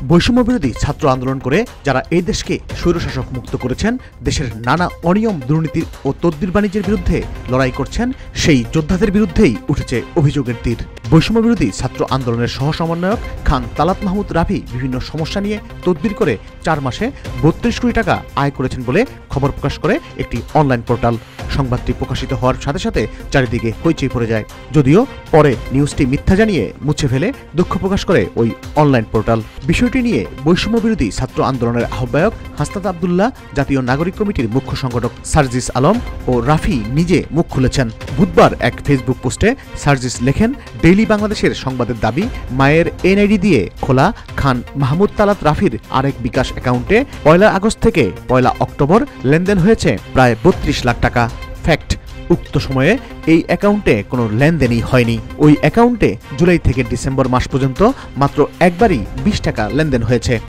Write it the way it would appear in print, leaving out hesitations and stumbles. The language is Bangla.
বৈষম্যবিরোধী ছাত্র আন্দোলন করে যারা এই দেশকে স্বৈরশাসক মুক্ত করেছেন, দেশের নানা অনিয়ম, দুর্নীতি ও তদ্বির বাণিজ্যের বিরুদ্ধে লড়াই করছেন, সেই যোদ্ধাদের বিরুদ্ধেই উঠেছে অভিযোগের তীর। বৈষম্যবিরোধী ছাত্র আন্দোলনের সহ সমন্বয়ক খান তালাত মাহমুদ রাফি বিভিন্ন সমস্যা নিয়ে তদবির করে 4 মাসে 32 কোটি টাকা আয় করেছেন বলে খবর প্রকাশ করে একটি অনলাইন পোর্টাল। সংবাদটি প্রকাশিত হওয়ার সাথে সাথে চারিদিকে হইচই পড়ে যায়। যদিও পরে নিউজটি মিথ্যা জানিয়ে মুছে ফেলে দুঃখ প্রকাশ করে ওই অনলাইন পোর্টাল। বিষয়টি নিয়ে বৈষম্যবিরোধী ছাত্র আন্দোলনের আহ্বায়ক হাসনাত আবদুল্লাহ, জাতীয় নাগরিক কমিটির মুখ্য সংগঠক সার্জিস আলম ও রাফি নিজে মুখ খুলেছেন। বুধবার এক ফেসবুক পোস্টে সার্জিস লেখেন, ডেইলি বাংলাদেশের সংবাদের দাবি, মায়ের এনআইডি দিয়ে খোলা খান মাহমুদ তালাত রাফির আরেক বিকাশ অ্যাকাউন্টে 1 আগস্ট থেকে 1 অক্টোবর লেনদেন হয়েছে প্রায় 32 লাখ টাকা। ফ্যাক্ট, উক্ত সময়ে এই অ্যাকাউন্টে কোনো লেনদেনই হয়নি। ওই অ্যাকাউন্টে জুলাই থেকে ডিসেম্বর মাস পর্যন্ত মাত্র একবারই 20 টাকা লেনদেন হয়েছে।